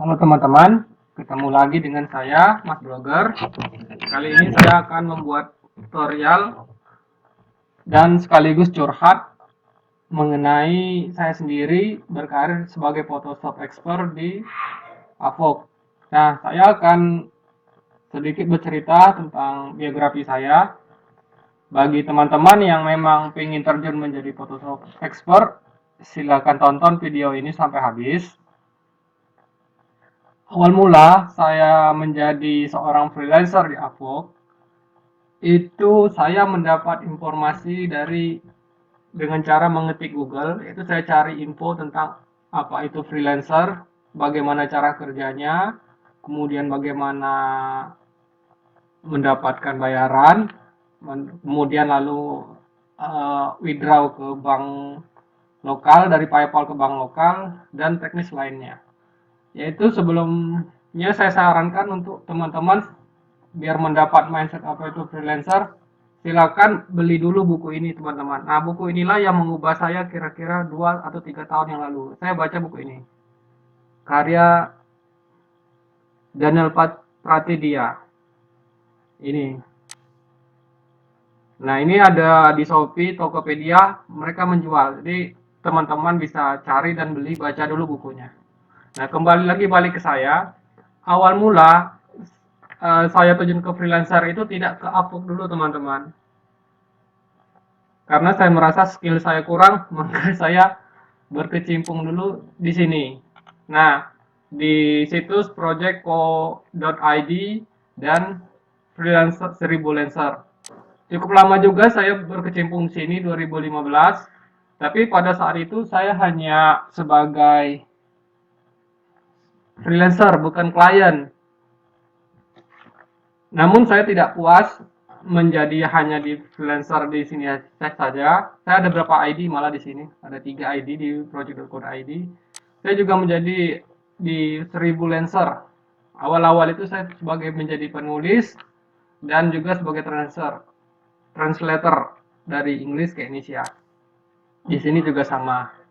Halo teman-teman, ketemu lagi dengan saya, Mas Blogger. Kali ini saya akan membuat tutorial dan sekaligus curhat mengenai saya sendiri berkarir sebagai Photoshop expert di Avok. Nah, saya akan sedikit bercerita tentang biografi saya. Bagi teman-teman yang memang ingin terjun menjadi Photoshop expert, silakan tonton video ini sampai habis. Awal mula saya menjadi seorang freelancer di Avok, itu saya mendapat informasi dengan cara mengetik Google, itu saya cari info tentang apa itu freelancer, bagaimana cara kerjanya, kemudian bagaimana mendapatkan bayaran, kemudian lalu withdraw ke bank lokal, dari PayPal ke bank lokal, dan teknis lainnya. Yaitu sebelumnya saya sarankan untuk teman-teman biar mendapat mindset apa itu freelancer, silakan beli dulu buku ini teman-teman. Nah, buku inilah yang mengubah saya kira-kira 2 atau 3 tahun yang lalu. Saya baca buku ini. Karya Daniel Pratidia. Ini. Nah, ini ada di Shopee, Tokopedia, mereka menjual. Jadi teman-teman bisa cari dan beli, baca dulu bukunya. Nah, kembali lagi balik ke saya. Awal mula saya terjun ke freelancer itu tidak ke Upwork dulu teman-teman, karena saya merasa skill saya kurang, maka saya berkecimpung dulu di sini. Nah, di situs projectco.id dan freelancer 1000 Lancer. Cukup lama juga saya berkecimpung di sini 2015, tapi pada saat itu saya hanya sebagai freelancer, bukan klien. Namun saya tidak puas menjadi hanya di freelancer di sini saja. Saya ada beberapa ID malah di sini. Ada 3 ID di project.co.id. Saya juga menjadi di 1000 Lancer. Awal-awal itu saya sebagai menjadi penulis dan juga sebagai translator dari Inggris ke Indonesia. Di sini juga sama.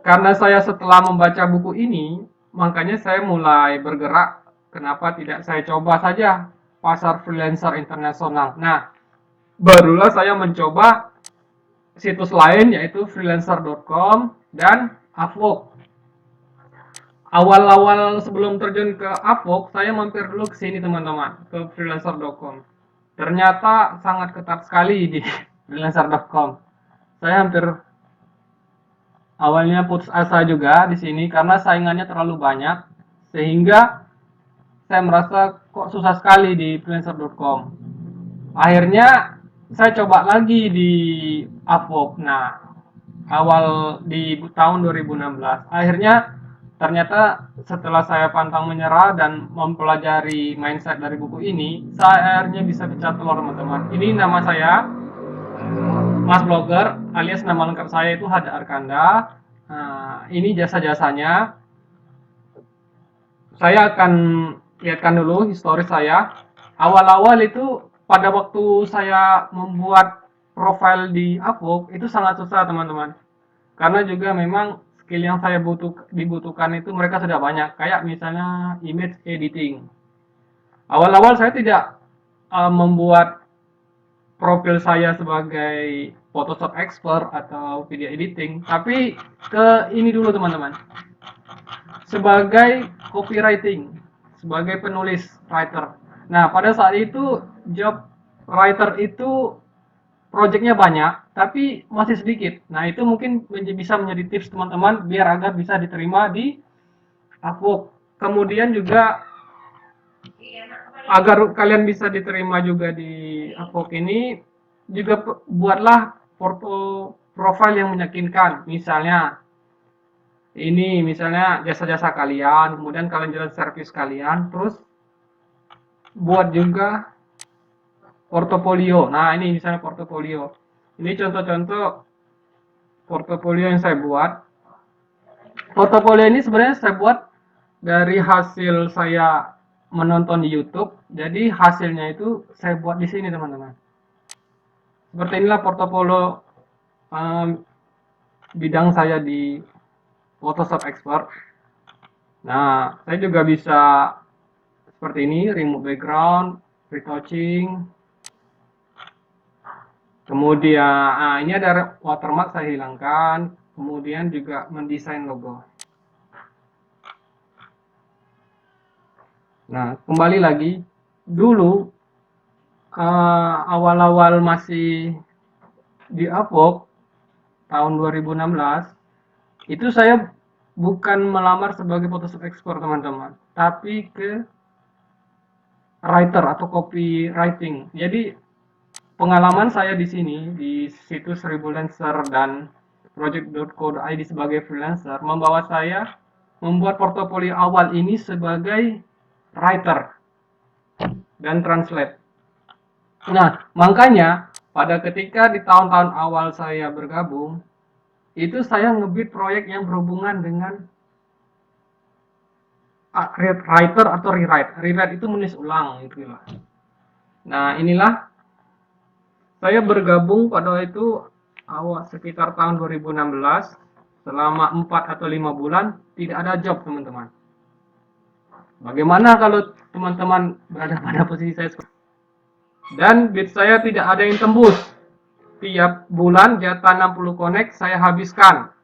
Karena saya setelah membaca buku ini, makanya saya mulai bergerak. Kenapa tidak saya coba saja pasar freelancer internasional? Nah, barulah saya mencoba situs lain yaitu freelancer.com dan Upwork. Awal-awal sebelum terjun ke Upwork, saya mampir dulu ke sini teman-teman, ke freelancer.com. Ternyata sangat ketat sekali di freelancer.com. Saya hampir awalnya putus asa juga di sini karena saingannya terlalu banyak, sehingga saya merasa kok susah sekali di freelancer.com. Akhirnya saya coba lagi di Upwork. Nah, awal di tahun 2016. Akhirnya ternyata setelah saya pantang menyerah dan mempelajari mindset dari buku ini, saya akhirnya bisa pecah telur teman-teman. Ini nama saya, Mas Blogger, alias nama lengkap saya itu Hada Arkanda. Nah, ini jasa-jasanya. Saya akan lihatkan dulu historis saya. Awal-awal itu pada waktu saya membuat profil di Upwork itu sangat susah teman-teman. Karena juga memang skill yang saya dibutuhkan itu mereka sudah banyak. Kayak misalnya image editing. Awal-awal saya tidak membuat profil saya sebagai Photoshop expert atau video editing, tapi ke ini dulu teman-teman, sebagai copywriting, sebagai penulis writer. Nah, pada saat itu job writer itu projectnya banyak, tapi masih sedikit. Nah, itu mungkin bisa menjadi tips teman-teman biar agar bisa diterima di Upwork. Kemudian juga agar kalian bisa diterima juga di Upwork ini, juga buatlah foto profil yang meyakinkan. Misalnya ini misalnya jasa-jasa kalian, kemudian kalian jalan servis kalian, terus buat juga portofolio. Nah, ini misalnya portofolio. Ini contoh-contoh portofolio yang saya buat. Portofolio ini sebenarnya saya buat dari hasil saya menonton di YouTube. Jadi hasilnya itu saya buat di sini, teman-teman. Seperti inilah portofolio um, bidang saya di Photoshop Expert. Nah, saya juga bisa seperti ini, remove background, retouching. Kemudian, ini ada watermark saya hilangkan. Kemudian juga mendesain logo. Nah, kembali lagi, dulu awal-awal masih di Avok tahun 2016, itu saya bukan melamar sebagai Photoshop expert teman-teman, tapi ke writer atau copywriting. Jadi pengalaman saya di sini di situs Freelancer dan project.co.id sebagai freelancer membawa saya membuat portofolio awal ini sebagai writer dan translate. Nah, makanya pada ketika di tahun-tahun awal saya bergabung, itu saya ngebit proyek yang berhubungan dengan writer atau rewrite. Rewrite itu menulis ulang gitu lah. Nah, inilah saya bergabung pada itu awal sekitar tahun 2016. Selama 4 atau 5 bulan tidak ada job, teman-teman. Bagaimana kalau teman-teman berada pada posisi saya seperti itu? Dan bid saya tidak ada yang tembus. Tiap bulan jatah 60 connect saya habiskan.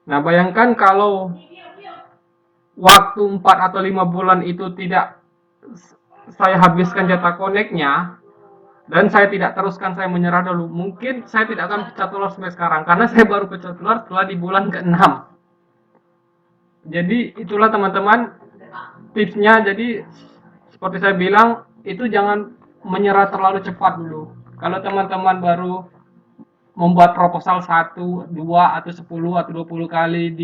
Nah, bayangkan kalau waktu 4 atau 5 bulan itu tidak saya habiskan jatah connect-nya dan saya tidak teruskan, saya menyerah dulu, mungkin saya tidak akan pecah telur sampai sekarang, karena saya baru pecah telur setelah di bulan ke-6. Jadi itulah teman-teman tipsnya. Jadi seperti saya bilang, itu jangan menyerah terlalu cepat dulu. Kalau teman-teman baru membuat proposal 1, 2, atau 10 atau 20 kali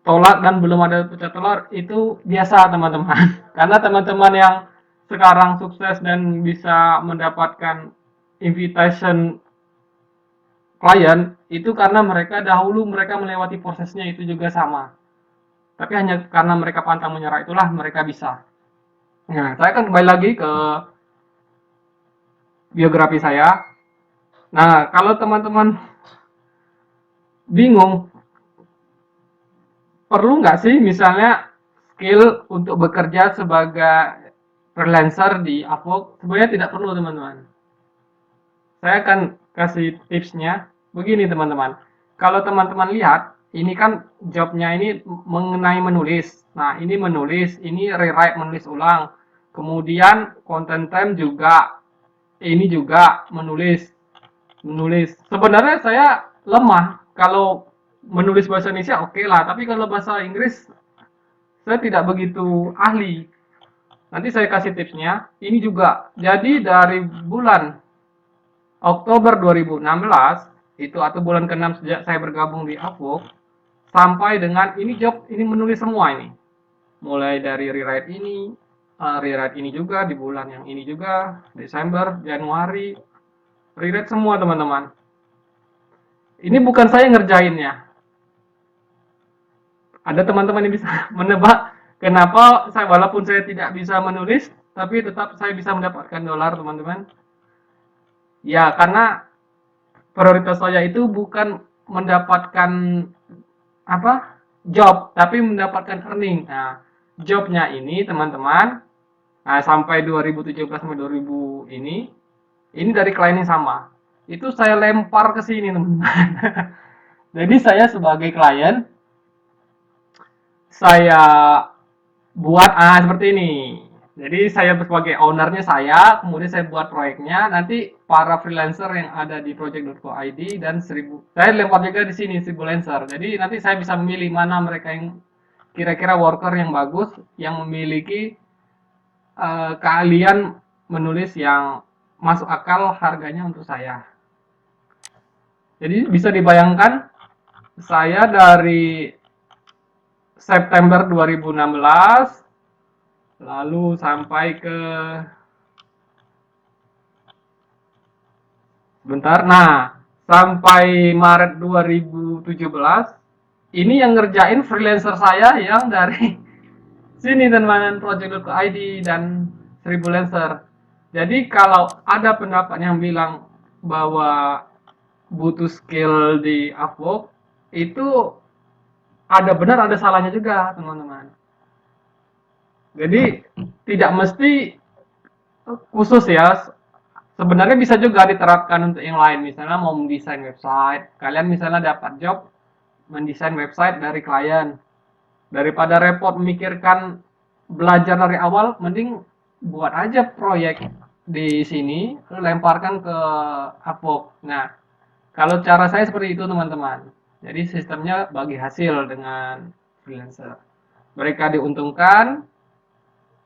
ditolak dan belum ada pecah telur, itu biasa teman-teman. Karena teman-teman yang sekarang sukses dan bisa mendapatkan invitation klien, itu karena mereka dahulu mereka melewati prosesnya itu juga sama. Tapi hanya karena mereka pantang menyerah itulah mereka bisa. Nah, saya akan kembali lagi ke biografi saya. Nah, kalau teman-teman bingung, perlu nggak sih misalnya skill untuk bekerja sebagai freelancer di Upwork? Sebenarnya tidak perlu, teman-teman. Saya akan kasih tipsnya. Begini, teman-teman. Kalau teman-teman lihat, ini kan jobnya ini mengenai menulis. Nah, ini menulis, ini rewrite, menulis ulang. Kemudian content time juga, ini juga menulis. Sebenarnya saya lemah kalau menulis bahasa Indonesia, oke lah, tapi kalau bahasa Inggris saya tidak begitu ahli. Nanti saya kasih tipsnya. Ini juga. Jadi dari bulan Oktober 2016 itu atau bulan ke-6 sejak saya bergabung di Upwork sampai dengan ini job ini menulis semua ini. Mulai dari rewrite ini juga di bulan yang ini juga, Desember, Januari, rewrite semua, teman-teman. Ini bukan saya ngerjainnya. Ada teman-teman yang bisa menebak kenapa saya walaupun saya tidak bisa menulis tapi tetap saya bisa mendapatkan dolar, teman-teman. Ya, karena prioritas saya itu bukan mendapatkan job, tapi mendapatkan earning. Nah, jobnya ini teman-teman, nah sampai 2017 sampai 2000 ini dari klien yang sama. Itu saya lempar ke sini, teman-teman. Jadi saya sebagai klien, saya buat seperti ini. Jadi saya sebagai ownernya saya, kemudian saya buat proyeknya. Nanti para freelancer yang ada di project.co.id dan 1000, saya lempar juga di sini 1000 freelancer. Jadi nanti saya bisa memilih mana mereka yang kira-kira worker yang bagus, yang memiliki keahlian menulis yang masuk akal harganya untuk saya. Jadi bisa dibayangkan saya dari September 2016 lalu sampai ke sampai Maret 2017 ini yang ngerjain freelancer saya yang dari sini, teman-teman, project.id dan 1000 freelancer. Jadi kalau ada pendapat yang bilang bahwa butuh skill di Upwork, itu ada benar ada salahnya juga teman-teman. Jadi tidak mesti khusus ya, sebenarnya bisa juga diterapkan untuk yang lain. Misalnya mau mendesain website, kalian misalnya dapat job mendesain website dari klien, daripada repot memikirkan belajar dari awal, mending buat aja proyek di sini, lemparkan ke Upwork. Nah, kalau cara saya seperti itu teman-teman. Jadi sistemnya bagi hasil dengan freelancer. Mereka diuntungkan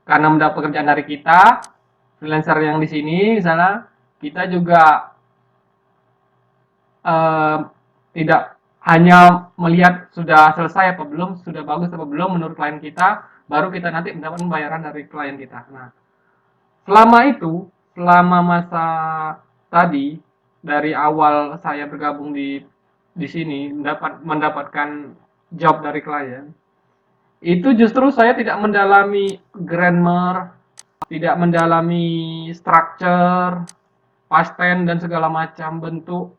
karena mendapat pekerjaan dari kita, freelancer yang di sini misalnya, kita juga eh, tidak hanya melihat sudah selesai apa belum, sudah bagus apa belum menurut klien kita, baru kita nanti mendapat pembayaran dari klien kita. Nah, selama itu, selama masa tadi dari awal saya bergabung di sini mendapatkan job dari klien, itu justru saya tidak mendalami grammar, tidak mendalami structure, past tense dan segala macam bentuk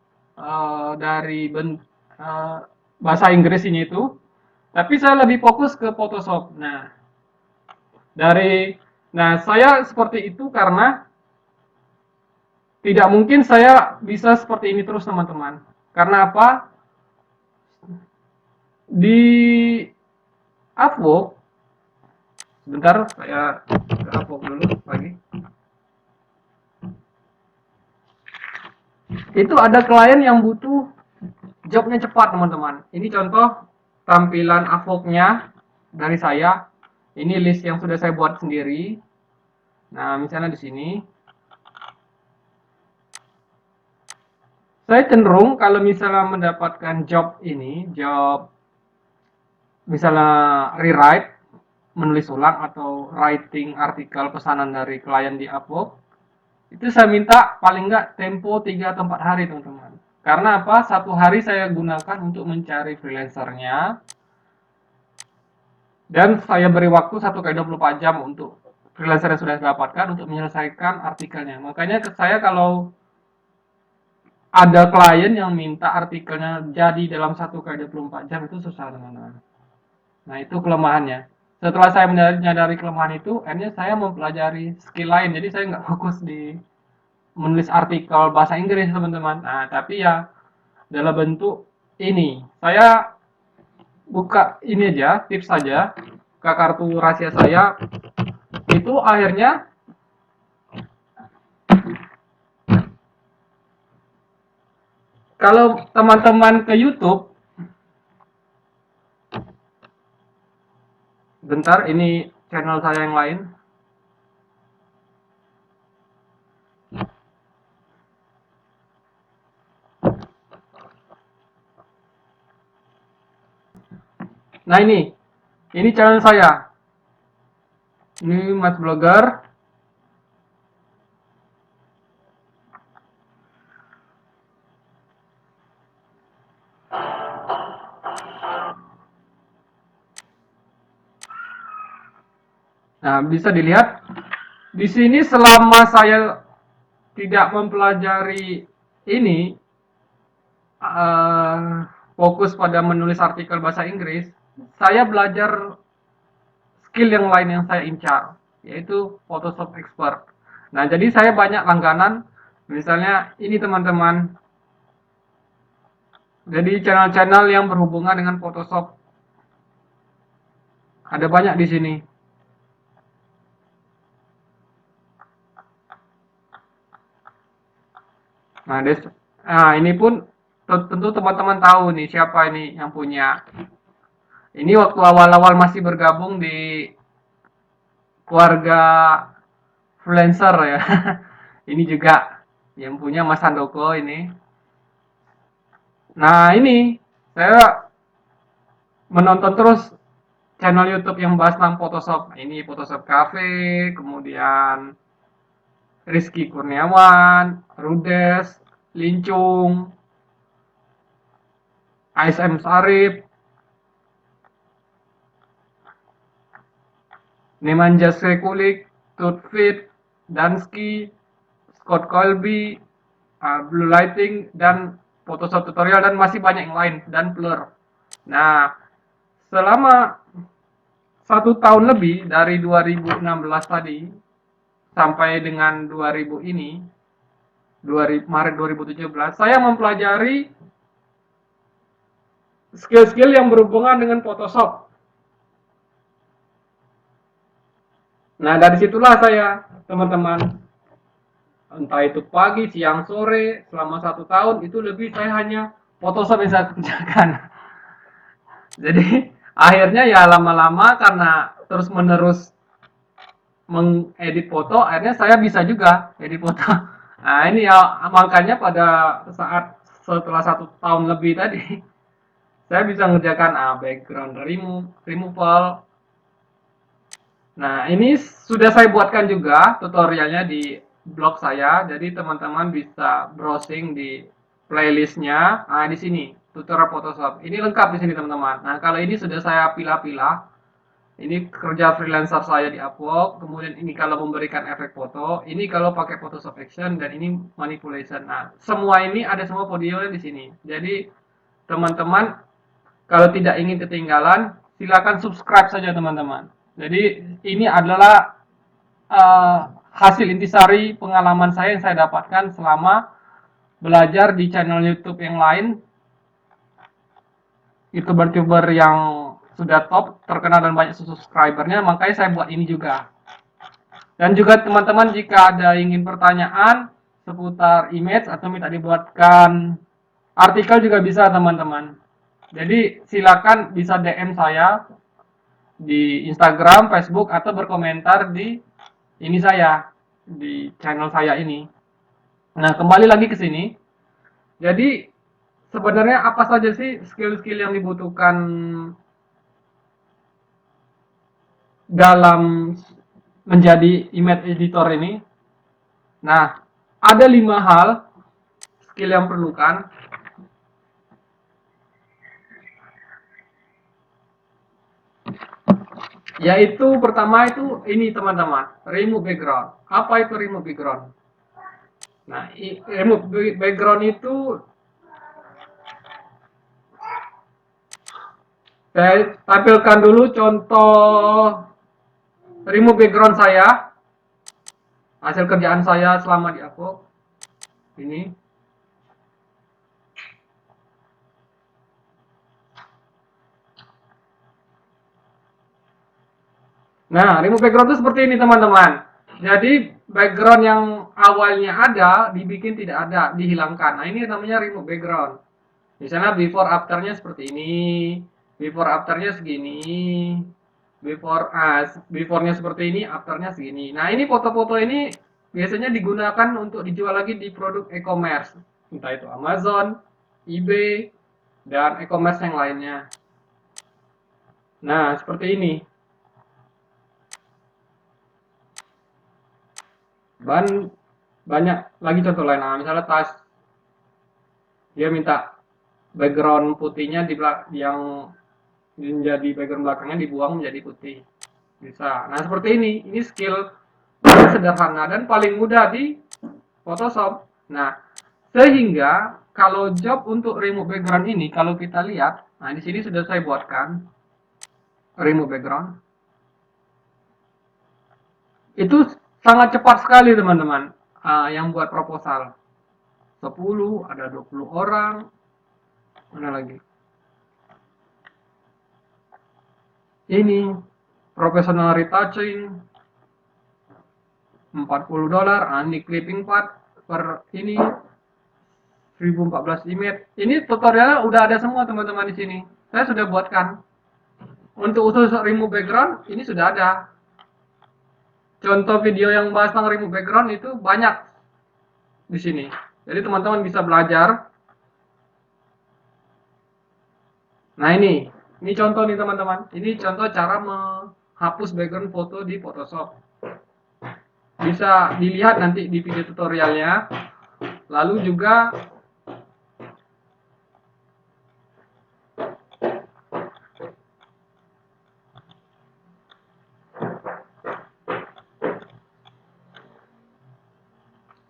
dari eh, bahasa Inggris ini itu, tapi saya lebih fokus ke Photoshop. Nah, saya seperti itu karena tidak mungkin saya bisa seperti ini terus teman-teman. Karena apa? Di Upwork, sebentar saya ke Upwork dulu lagi. Itu ada klien yang butuh jobnya cepat teman-teman. Ini contoh tampilan Upwork-nya dari saya. Ini list yang sudah saya buat sendiri. Nah, misalnya di sini, saya cenderung kalau misalnya mendapatkan job ini, job misalnya rewrite, menulis ulang atau writing artikel pesanan dari klien di Upwork, itu saya minta paling nggak tempo 3 atau 4 hari teman-teman. Karena apa? Satu hari saya gunakan untuk mencari freelancernya, dan saya beri waktu 1 kali 24 jam untuk freelancer yang sudah saya dapatkan untuk menyelesaikan artikelnya. Makanya saya kalau ada klien yang minta artikelnya jadi dalam 1 kali 24 jam itu susah teman-teman. Nah itu kelemahannya. Setelah saya menyadari kelemahan itu, akhirnya saya mempelajari skill lain. Jadi saya nggak fokus di menulis artikel bahasa Inggris teman-teman. Nah tapi ya dalam bentuk ini. Saya buka ini aja, tips saja ke kartu rahasia saya. Itu akhirnya kalau teman-teman ke YouTube, bentar ini channel saya yang lain. Nah ini channel saya. Ini Mas Blogger. Nah, bisa dilihat di sini selama saya tidak mempelajari ini, fokus pada menulis artikel bahasa Inggris, saya belajar skill yang lain yang saya incar, yaitu Photoshop Expert. Nah, jadi saya banyak langganan, misalnya ini teman-teman, jadi channel-channel yang berhubungan dengan Photoshop, ada banyak di sini. Nah, ini pun tentu teman-teman tahu nih siapa ini yang punya. Ini waktu awal-awal masih bergabung di keluarga freelancer ya. Ini juga yang punya Mas Handoko ini. Nah, ini saya menonton terus channel YouTube yang bahas tentang Photoshop. Ini Photoshop Cafe, kemudian Rizky Kurniawan, Rudes, Lincung, ASM Sarip, Nemanja Sekulik, Tutfit, Dansky, Scott Colby, Blue Lighting, dan Photoshop tutorial, dan masih banyak yang lain, dan Blur. Nah, selama 1 tahun lebih dari 2016 tadi sampai dengan 2000 ini, Maret 2017, saya mempelajari skill-skill yang berhubungan dengan Photoshop. Nah, dari situlah saya, teman-teman, entah itu pagi, siang, sore, selama 1 tahun, itu lebih saya hanya Photoshop yang saya kerjakan. Jadi, akhirnya ya lama-lama karena terus-menerus mengedit foto, akhirnya saya bisa juga edit foto. Nah, ini ya makanya pada saat setelah 1 tahun lebih tadi, saya bisa mengerjakan background removal. Nah, ini sudah saya buatkan juga tutorialnya di blog saya. Jadi teman-teman bisa browsing di playlistnya. Nah, di sini tutorial Photoshop. Ini lengkap di sini teman-teman. Nah, kalau ini sudah saya pilah-pilah. Ini kerja freelancer saya di Upwork. Kemudian ini kalau memberikan efek foto. Ini kalau pakai Photoshop Action dan ini manipulation. Nah, semua ini ada semua videonya di sini. Jadi teman-teman kalau tidak ingin ketinggalan, silakan subscribe saja teman-teman. Jadi ini adalah hasil intisari pengalaman saya yang saya dapatkan selama belajar di channel YouTube yang lain, youtuber-youtuber yang sudah top, terkenal dan banyak subscribernya, makanya saya buat ini juga. Dan juga teman-teman jika ada ingin pertanyaan seputar image atau minta dibuatkan artikel juga bisa teman-teman. Jadi silakan bisa DM saya di Instagram, Facebook, atau berkomentar di ini saya, di channel saya ini. Nah, kembali lagi ke sini. Jadi, sebenarnya apa saja sih skill-skill yang dibutuhkan dalam menjadi image editor ini? Nah, ada 5 hal skill yang perlukan. Yaitu pertama itu ini teman-teman, remove background. Apa itu remove background? Nah, remove background itu saya tampilkan dulu contoh remove background saya, hasil kerjaan saya selama di Upwork. Ini. Nah, remove background itu seperti ini teman-teman. Jadi background yang awalnya ada dibikin tidak ada, dihilangkan. Nah, ini namanya remove background. Misalnya before afternya seperti ini, before afternya segini, beforenya seperti ini, afternya segini. Nah, ini foto-foto ini biasanya digunakan untuk dijual lagi di produk e-commerce, entah itu Amazon, eBay, dan e-commerce yang lainnya. Nah, seperti ini. Banyak lagi contoh lain. Nah, misalnya tas, dia minta background putihnya yang menjadi background belakangnya dibuang menjadi putih. Bisa. Nah, seperti ini skill paling sederhana dan paling mudah di Photoshop. Nah, sehingga kalau job untuk remove background ini kalau kita lihat, nah di sini sudah saya buatkan remove background. Itu sangat cepat sekali teman-teman. Yang buat proposal 10, ada 20 orang. Mana lagi? Ini professional retouching $40, ini clipping part per ini 1014 image. Ini tutorialnya udah ada semua teman-teman di sini. Saya sudah buatkan. Untuk usul remove background ini sudah ada. Contoh video yang bahas tentang remove background itu banyak di sini. Jadi teman-teman bisa belajar. Nah, ini contoh nih teman-teman. Ini contoh cara menghapus background foto di Photoshop. Bisa dilihat nanti di video tutorialnya. Lalu juga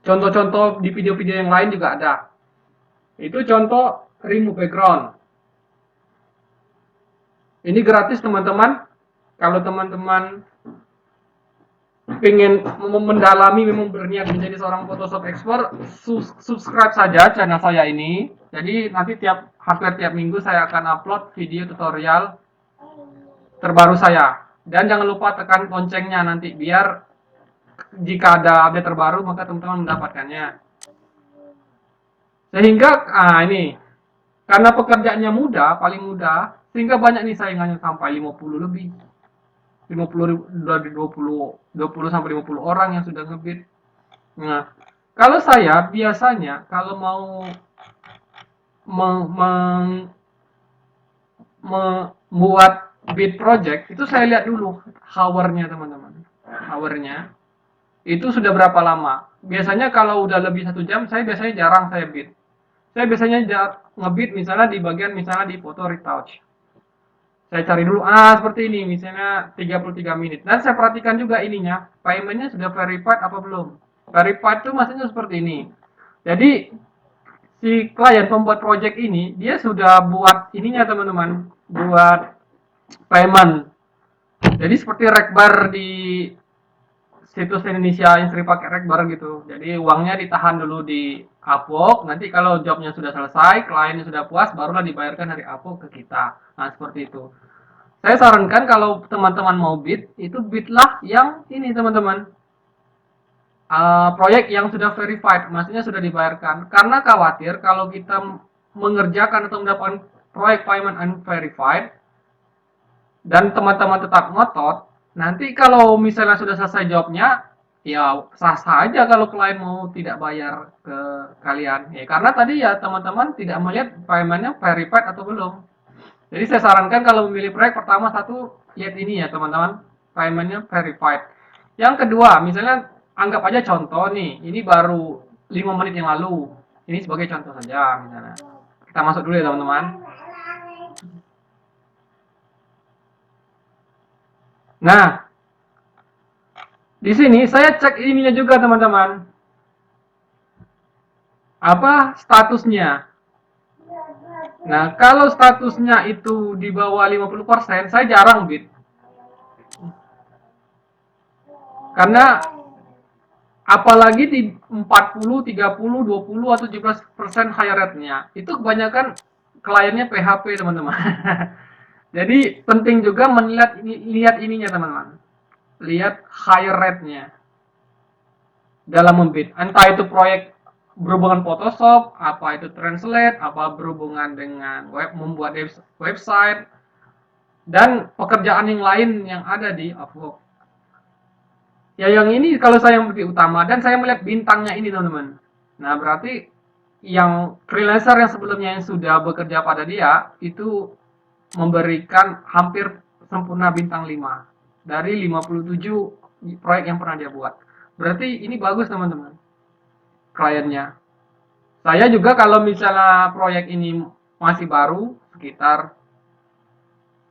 contoh-contoh di video-video yang lain juga ada. Itu contoh remove background. Ini gratis teman-teman. Kalau teman-teman pengen mendalami, memang berniat menjadi seorang Photoshop expert, subscribe saja channel saya ini. Jadi nanti hampir tiap minggu saya akan upload video tutorial terbaru saya. Dan jangan lupa tekan loncengnya nanti, biar jika ada update terbaru maka teman-teman mendapatkannya. Sehingga ini karena pekerjaannya mudah, paling mudah, sehingga banyak nih saingannya sampai 50 lebih. 50 dari 20 sampai 50 orang yang sudah ngebit. Nah, kalau saya biasanya kalau mau membuat bid project itu saya lihat dulu hour-nya teman-teman. Hour-nya itu sudah berapa lama. Biasanya kalau udah lebih 1 jam, saya biasanya jarang saya bid. Saya biasanya ngebit misalnya di bagian misalnya di foto retouch. Saya cari dulu, seperti ini, misalnya 33 menit. Dan saya perhatikan juga ininya, paymentnya sudah verified apa belum. Verified itu maksudnya seperti ini. Jadi, si klien pembuat project ini, dia sudah buat ininya teman-teman, buat payment. Jadi seperti rekbar di situs Indonesia yang sering pakai rekbar gitu. Jadi uangnya ditahan dulu di Upwork, nanti kalau jobnya sudah selesai, kliennya sudah puas, barulah dibayarkan dari Upwork ke kita. Nah, seperti itu. Saya sarankan kalau teman-teman mau bid, itu bidlah yang ini teman-teman. Proyek yang sudah verified, maksudnya sudah dibayarkan. Karena khawatir kalau kita mengerjakan atau mendapatkan proyek payment unverified, dan teman-teman tetap ngotot, nanti kalau misalnya sudah selesai jobnya, ya sah-sah aja kalau klien mau tidak bayar ke kalian. Ya karena tadi ya teman-teman tidak melihat paymentnya verified atau belum. Jadi saya sarankan kalau memilih proyek, pertama satu, lihat ini ya teman-teman, paymentnya verified. Yang kedua, misalnya anggap aja contoh nih, ini baru 5 menit yang lalu. Ini sebagai contoh saja misalnya. Kita masuk dulu ya teman-teman. Nah, di sini saya cek ininya juga teman-teman. Apa statusnya? Nah, kalau statusnya itu di bawah 50%, saya jarang bid. Karena apalagi di 40, 30, 20 atau 17% high rate-nya. Itu kebanyakan kliennya PHP, teman-teman. Jadi penting juga lihat ininya, teman-teman. Lihat high rate-nya dalam membid. Entah itu proyek berhubungan Photoshop, apa itu Translate, apa berhubungan dengan membuat website, dan pekerjaan yang lain yang ada di Upwork. Ya yang ini kalau saya yang lebih utama, dan saya melihat bintangnya ini teman-teman. Nah berarti yang freelancer yang sebelumnya yang sudah bekerja pada dia itu memberikan hampir sempurna bintang 5 dari 57 proyek yang pernah dia buat. Berarti ini bagus teman-teman kliennya. Saya juga kalau misalnya proyek ini masih baru, sekitar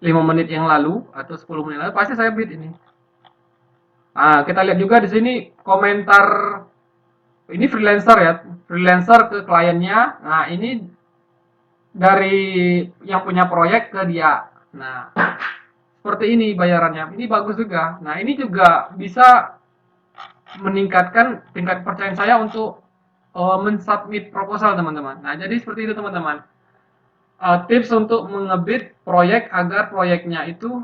5 menit yang lalu atau 10 menit lalu, pasti saya bid ini. Nah, kita lihat juga di sini komentar, ini freelancer ya, freelancer ke kliennya. Nah, ini dari yang punya proyek ke dia. Nah, seperti ini bayarannya. Ini bagus juga. Nah, ini juga bisa meningkatkan tingkat kepercayaan saya untuk mensubmit proposal teman-teman. Nah, jadi seperti itu teman-teman. Tips untuk mengebit proyek agar proyeknya itu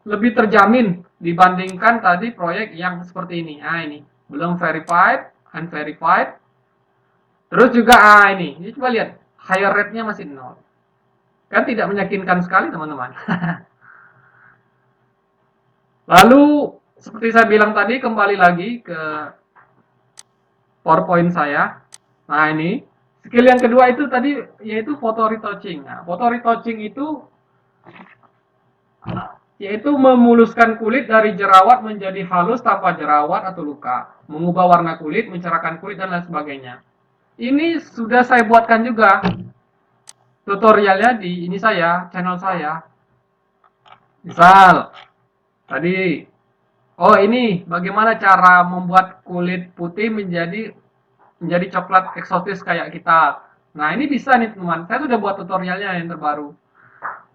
lebih terjamin dibandingkan tadi proyek yang seperti ini. Nah, ini belum verified, unverified. Terus juga ini coba lihat higher rate-nya masih 0. Kan tidak meyakinkan sekali teman-teman. Lalu seperti saya bilang tadi, kembali lagi ke PowerPoint saya. Nah, ini skill yang kedua itu tadi yaitu photo retouching. Nah, photo retouching itu yaitu memuluskan kulit dari jerawat menjadi halus tanpa jerawat atau luka, mengubah warna kulit, mencerahkan kulit, dan lain sebagainya. Ini sudah saya buatkan juga tutorialnya di ini channel saya. Misal tadi, ini bagaimana cara membuat kulit putih menjadi coklat eksotis kayak kita. Nah, ini bisa nih teman, saya sudah buat tutorialnya yang terbaru.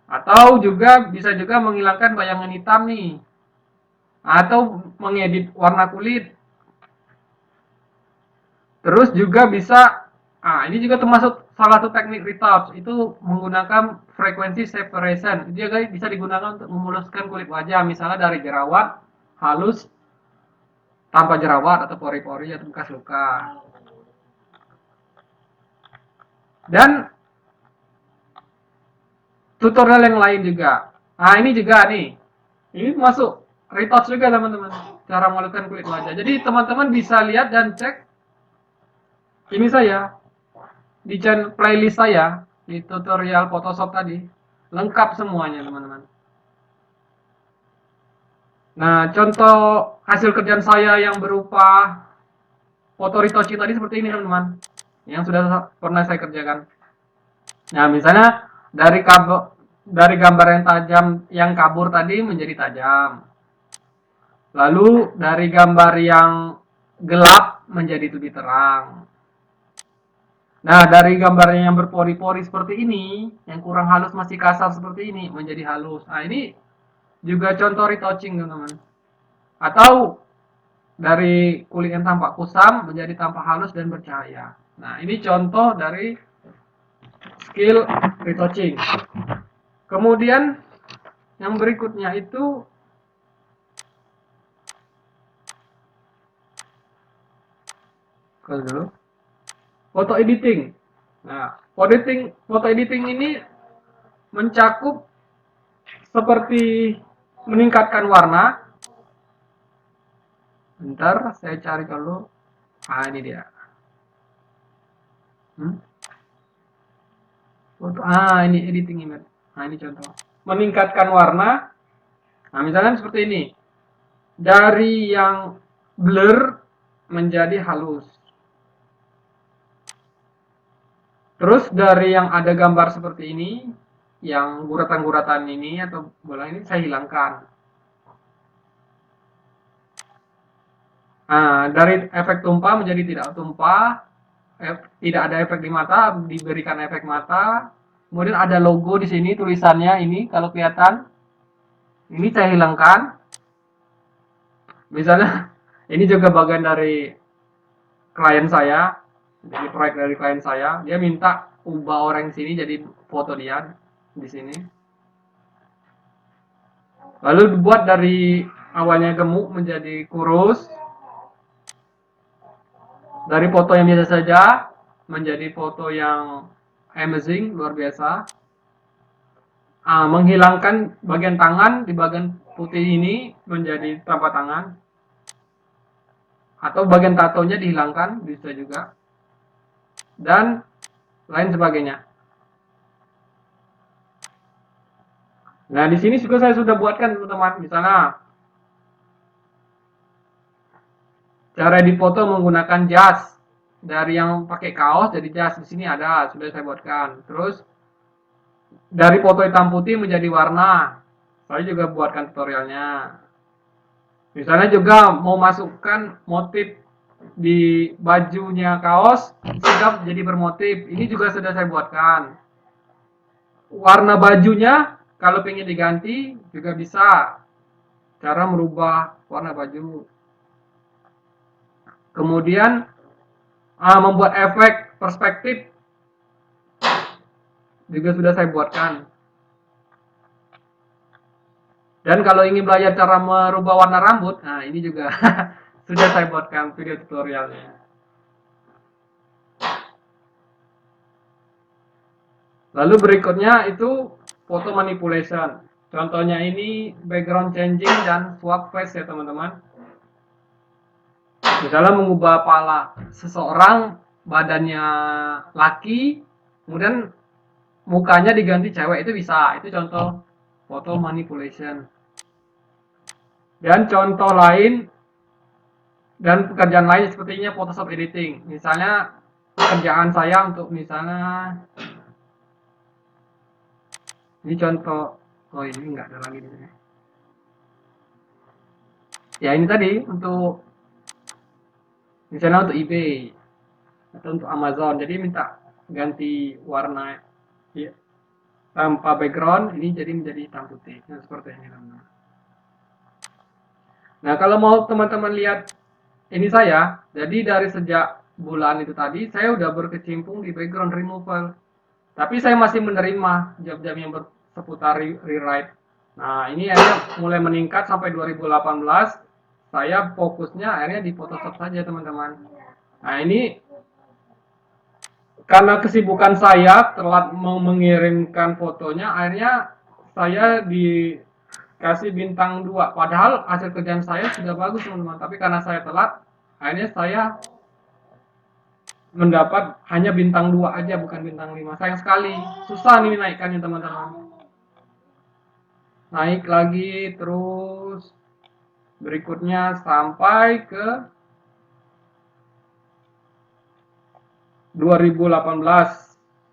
Atau juga bisa juga menghilangkan bayangan hitam nih, atau mengedit warna kulit. Terus juga bisa, ini juga termasuk salah satu teknik retouch, itu menggunakan frekuensi separation. Itu juga bisa digunakan untuk memuluskan kulit wajah, misalnya dari jerawat halus tanpa jerawat atau pori-pori atau bekas luka. Dan tutorial yang lain juga. Nah, ini juga nih. Ini masuk retouch juga teman-teman. Cara memuluskan kulit wajah. Jadi teman-teman bisa lihat dan cek ini saya di channel playlist saya di tutorial Photoshop tadi. Lengkap semuanya teman-teman. Nah, contoh hasil kerjaan saya yang berupa foto retouching tadi seperti ini teman-teman. Yang sudah pernah saya kerjakan. Nah, misalnya dari gambar yang tajam yang kabur tadi menjadi tajam. Lalu dari gambar yang gelap menjadi lebih terang. Nah, dari gambarnya yang berpori-pori seperti ini, yang kurang halus masih kasar seperti ini menjadi halus. Nah, ini juga contoh retouching teman-teman. Atau dari kulit yang tampak kusam menjadi tampak halus dan bercahaya. Nah, ini contoh dari skill retouching. Kemudian yang berikutnya itu foto editing. Nah, foto editing ini mencakup seperti meningkatkan warna. Bentar, saya cari dulu. Ini dia. Foto, ini editing image. Nah, ini contoh. Meningkatkan warna. Nah, misalnya seperti ini. Dari yang blur menjadi halus. Terus dari yang ada gambar seperti ini, yang guratan-guratan ini atau bola ini saya hilangkan. Nah, dari efek tumpah menjadi tidak tumpah, tidak ada efek di mata, diberikan efek mata. Kemudian ada logo di sini, tulisannya ini kalau kelihatan. Ini saya hilangkan. Misalnya, ini juga bagian dari klien saya, jadi proyek dari klien saya. Dia minta ubah orang sini jadi foto dia di sini. Lalu dibuat dari awalnya gemuk menjadi kurus. Dari foto yang biasa saja menjadi foto yang amazing, luar biasa. Menghilangkan bagian tangan di bagian putih ini menjadi tanpa tangan. Atau bagian tatonya dihilangkan, bisa juga. Dan lain sebagainya. Nah, di sini juga saya sudah buatkan teman-teman. Misalnya cara dipoto menggunakan jas. Dari yang pakai kaos jadi jas, di sini ada, sudah saya buatkan. Terus dari foto hitam putih menjadi warna. Saya juga buatkan tutorialnya. Misalnya juga mau masukkan motif di bajunya kaos sudah jadi bermotif. Ini juga sudah saya buatkan. Warna bajunya kalau ingin diganti juga bisa. Cara merubah warna baju. Kemudian membuat efek perspektif juga sudah saya buatkan. Dan kalau ingin belajar cara merubah warna rambut, nah ini juga sudah saya buatkan video tutorialnya. Lalu berikutnya itu foto manipulation. Contohnya ini background changing dan swap face ya teman-teman. Misalnya mengubah kepala seseorang, badannya laki, kemudian mukanya diganti cewek, itu bisa. Itu contoh foto manipulation. Dan contoh lain dan pekerjaan lain sepertinya Photoshop editing. Misalnya pekerjaan saya untuk misalnya ini contoh, ini enggak ada lagi di sini. Ya ini tadi untuk misalnya untuk eBay atau untuk Amazon. Jadi minta ganti warna ya, tanpa background, ini jadi menjadi hitam putih. Nah, seperti ini teman-teman. Nah, kalau mau teman-teman lihat ini saya, jadi dari sejak bulan itu tadi, saya udah berkecimpung di background removal. Tapi saya masih menerima job-job yang seputar rewrite. Nah, ini akhirnya mulai meningkat sampai 2018. Saya fokusnya akhirnya di Photoshop saja, teman-teman. Nah, ini karena kesibukan saya telat mau mengirimkan fotonya, akhirnya saya dikasih bintang 2. Padahal hasil kerjaan saya sudah bagus, teman-teman. Tapi karena saya telat, akhirnya saya mendapat hanya bintang 2 aja, bukan bintang 5. Sayang sekali. Susah nih naikkannya, teman-teman. Naik lagi terus berikutnya sampai ke 2018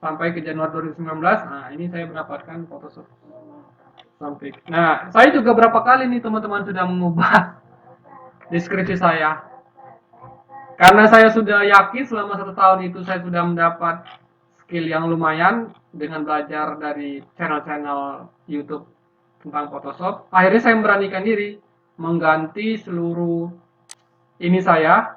sampai ke Januari 2019. Nah, ini saya mendapatkan Photoshop sampai. Nah, saya juga berapa kali nih teman-teman sudah mengubah deskripsi saya. Karena saya sudah yakin selama 1 tahun itu saya sudah mendapat skill yang lumayan dengan belajar dari channel-channel YouTube tentang Photoshop. Akhirnya saya memberanikan diri mengganti seluruh ini saya,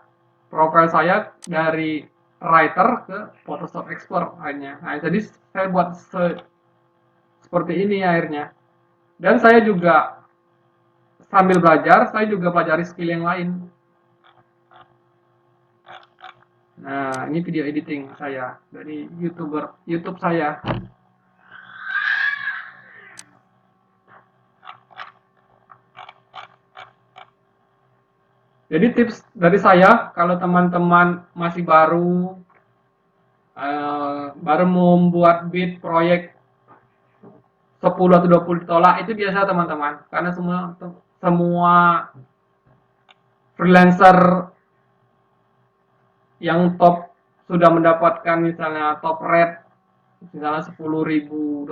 profil saya dari writer ke Photoshop Expert akhirnya. Nah, jadi saya buat seperti ini akhirnya. Dan saya juga sambil belajar, saya juga pelajari skill yang lain. Nah, ini video editing saya dari YouTube saya. Jadi tips dari saya, kalau teman-teman masih baru membuat bid proyek 10 atau 20 ditolak, itu biasa teman-teman. Karena semua freelancer yang top sudah mendapatkan misalnya top rate misalnya $10.000,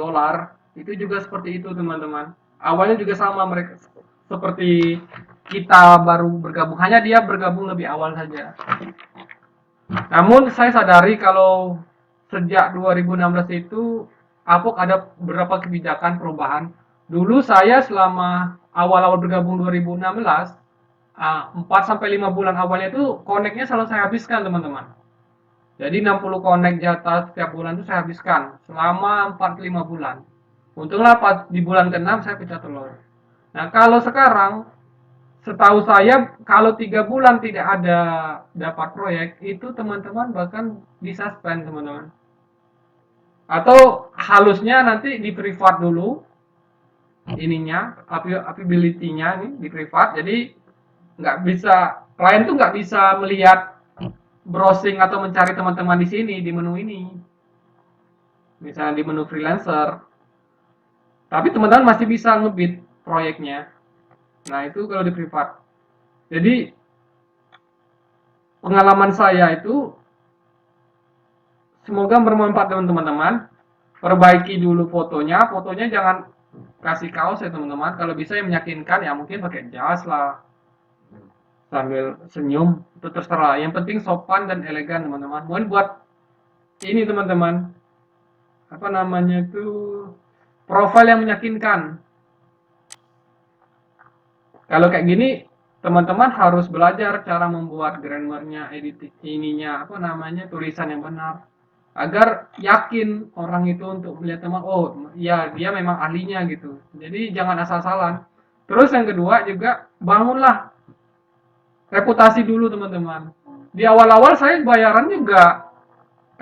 itu juga seperti itu teman-teman. Awalnya juga sama, mereka seperti kita baru bergabung, hanya dia bergabung lebih awal saja. Namun saya sadari kalau sejak 2016 itu Apok ada beberapa kebijakan perubahan. Dulu saya selama awal-awal bergabung 2016, 4 sampai 5 bulan awalnya itu connect-nya selalu saya habiskan, teman-teman. Jadi 60 connect jatah setiap bulan itu saya habiskan selama 4-5 bulan. Untunglah pas di bulan ke-6 saya pecah telur. Nah, kalau sekarang setahu saya kalau 3 bulan tidak ada dapat proyek, itu teman-teman bahkan bisa spend, teman-teman. Atau halusnya nanti di privat dulu ininya, availability-nya nih di privat. Jadi nggak bisa, klien tuh nggak bisa melihat browsing atau mencari teman-teman di sini di menu ini. Misalnya di menu freelancer. Tapi teman-teman masih bisa ngebit proyeknya. Nah, itu kalau di privat. Jadi pengalaman saya itu semoga bermanfaat teman-teman. Perbaiki dulu fotonya jangan kasih kaos ya teman-teman. Kalau bisa yang meyakinkan ya mungkin pakai jas lah sambil senyum, itu terserah. Yang penting sopan dan elegan teman-teman. Mohon buat ini teman-teman, apa namanya itu, profil yang meyakinkan. Kalau kayak gini teman-teman harus belajar cara membuat grammarnya, editing ininya, apa namanya, tulisan yang benar, agar yakin orang itu untuk melihat teman, oh ya dia memang ahlinya gitu. Jadi jangan asal-asalan. Terus yang kedua juga bangunlah reputasi dulu teman-teman. Di awal-awal saya bayaran juga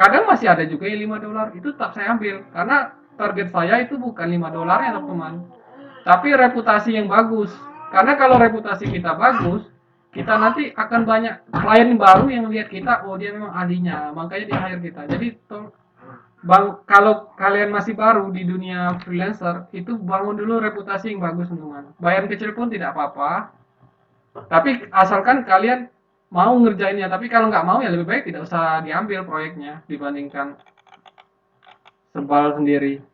kadang masih ada juga yang $5, itu tetap saya ambil karena target saya itu bukan $5 ya teman-teman, tapi reputasi yang bagus. Karena kalau reputasi kita bagus, kita nanti akan banyak klien baru yang lihat kita, oh dia memang ahlinya, makanya di hire kita. Jadi bang, kalau kalian masih baru di dunia freelancer, itu bangun dulu reputasi yang bagus teman-teman. Bayar kecil pun tidak apa-apa, tapi asalkan kalian mau ngerjainnya. Tapi kalau nggak mau ya lebih baik tidak usah diambil proyeknya dibandingkan sebal sendiri.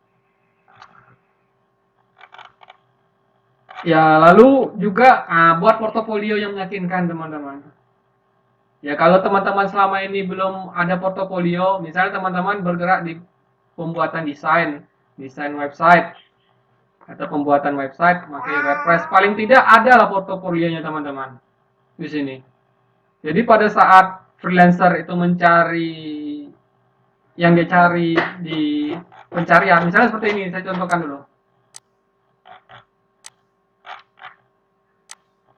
Ya, lalu juga buat portofolio yang meyakinkan teman-teman. Ya kalau teman-teman selama ini belum ada portofolio, misalnya teman-teman bergerak di pembuatan desain, desain website atau pembuatan website pakai WordPress, paling tidak ada lah portofolionya teman-teman di sini. Jadi pada saat freelancer itu mencari yang dia cari di pencarian, misalnya seperti ini, saya contohkan dulu.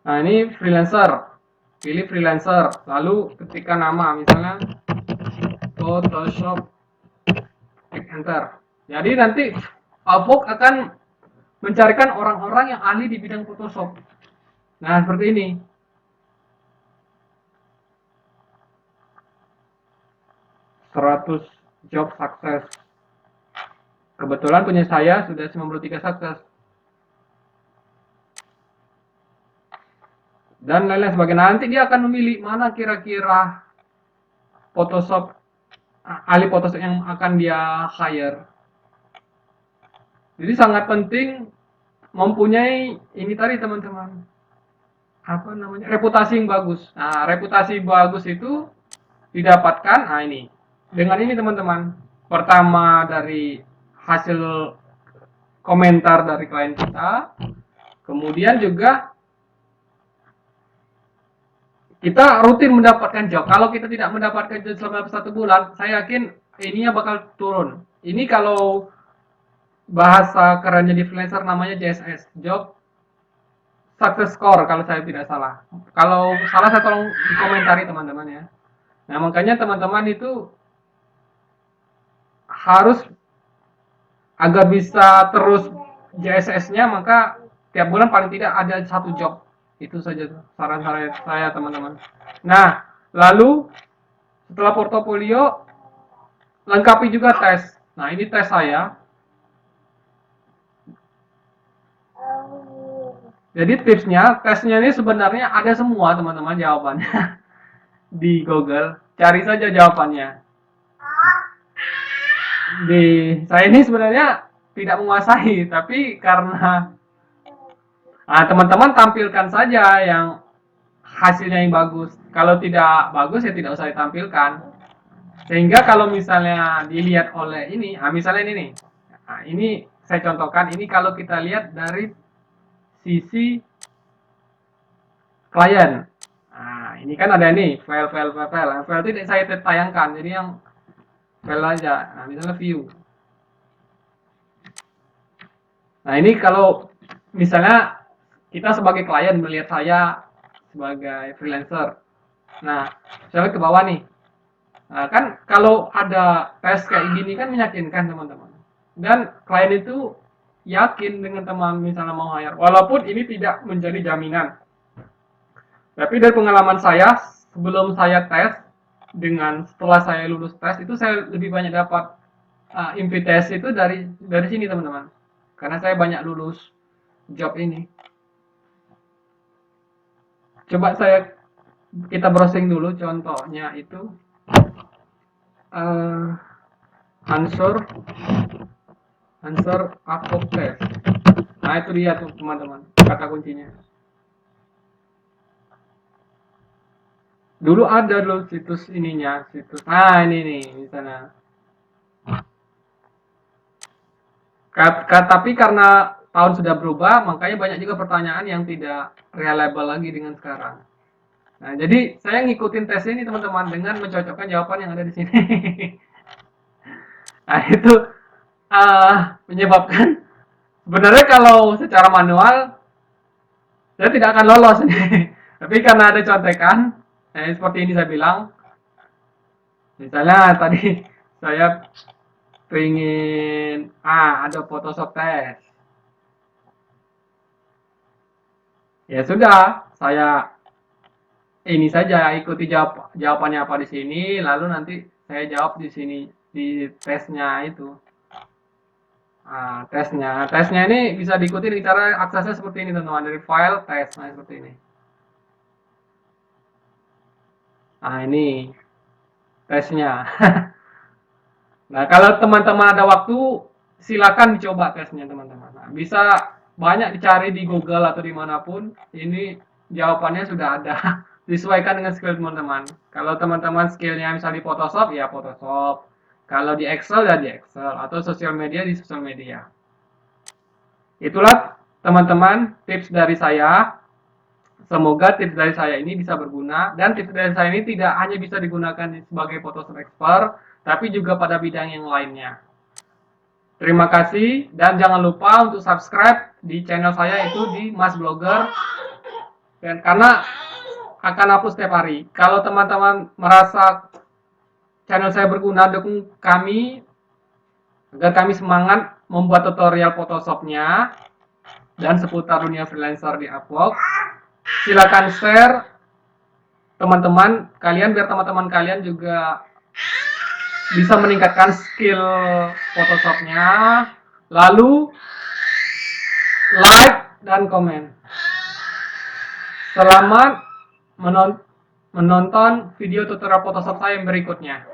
Nah ini freelancer, pilih freelancer, lalu ketika nama misalnya Photoshop, klik enter. Jadi nanti Upwork akan mencarikan orang-orang yang ahli di bidang Photoshop. Nah seperti ini. 100 job sukses. Kebetulan punya saya sudah 93 sukses. Dan lain-lain sebagainya. Nanti dia akan memilih mana kira-kira Photoshop, ahli Photoshop yang akan dia hire. Jadi sangat penting mempunyai ini tadi teman-teman. Apa namanya? Reputasi yang bagus. Nah, reputasi bagus itu didapatkan, nah ini. Dengan ini teman-teman. Pertama dari hasil komentar dari klien kita, kemudian juga kita rutin mendapatkan job. Kalau kita tidak mendapatkan job selama 1 bulan, saya yakin ininya bakal turun. Ini kalau bahasa kerennya di freelancer namanya JSS, Job Success Score kalau saya tidak salah. Kalau salah saya tolong dikomentari teman-teman ya. Nah makanya teman-teman itu harus agar bisa terus JSS-nya, maka tiap bulan paling tidak ada 1 job. Itu saja saran saya teman-teman. Nah lalu setelah portofolio lengkapi juga tes. Nah ini tes saya. Jadi tesnya ini sebenarnya ada semua teman-teman jawabannya di Google. Cari saja jawabannya. Di saya ini sebenarnya tidak menguasai, tapi karena teman-teman tampilkan saja yang hasilnya yang bagus. Kalau tidak bagus ya tidak usah ditampilkan. Sehingga kalau misalnya dilihat oleh ini, misalnya ini nih. Nah, ini saya contohkan, ini kalau kita lihat dari sisi klien. Nah, ini kan ada nih file itu saya tayangkan, jadi yang file aja. Nah, misalnya view. Nah, ini kalau misalnya kita sebagai klien melihat saya sebagai freelancer. Nah, misalnya ke bawah nih. Nah, kan kalau ada tes kayak gini kan meyakinkan teman-teman. Dan klien itu yakin dengan teman misalnya mau hire. Walaupun ini tidak menjadi jaminan. Tapi dari pengalaman saya, sebelum saya tes, dengan setelah saya lulus tes, itu saya lebih banyak dapat invitation itu dari sini teman-teman. Karena saya banyak lulus job ini. Coba kita browsing dulu contohnya itu answer Upwork test. Nah itu dia tuh teman-teman kata kuncinya. Dulu ada loh situs ininya, situs. Nah ini nih misalnya. Tapi karena tahun sudah berubah, makanya banyak juga pertanyaan yang tidak reliable lagi dengan sekarang. Nah, jadi saya ngikutin tes ini teman-teman dengan mencocokkan jawaban yang ada di sini. Nah, itu menyebabkan sebenarnya kalau secara manual saya tidak akan lolos nih. Tapi karena ada contekan, seperti ini saya bilang, misalnya tadi saya pengen ada Photoshop test. Ya sudah, saya ini saja ikuti jawabannya apa di sini, lalu nanti saya jawab di sini di tesnya itu. Tesnya ini bisa diikuti dengan cara aksesnya seperti ini teman-teman, dari file tes, nah seperti ini. Nah ini tesnya. Nah kalau teman-teman ada waktu, silakan dicoba tesnya teman-teman. Nah, bisa banyak dicari di Google atau dimanapun, ini jawabannya sudah ada. disesuaikan dengan skill teman-teman. Kalau teman-teman skillnya misalnya di Photoshop, ya Photoshop. Kalau di Excel, ya di Excel. Atau sosial media, di sosial media. Itulah teman-teman tips dari saya. Semoga tips dari saya ini bisa berguna. Dan tips dari saya ini tidak hanya bisa digunakan sebagai Photoshop expert, tapi juga pada bidang yang lainnya. Terima kasih dan jangan lupa untuk subscribe di channel saya itu di Mas Blogger. Dan karena akan upload setiap hari. Kalau teman-teman merasa channel saya berguna, dukung kami agar kami semangat membuat tutorial Photoshopnya dan seputar dunia freelancer di Upwork. Silakan share teman-teman kalian biar teman-teman kalian juga bisa meningkatkan skill Photoshopnya. Lalu like dan komen. Selamat menonton video tutorial Photoshop saya yang berikutnya.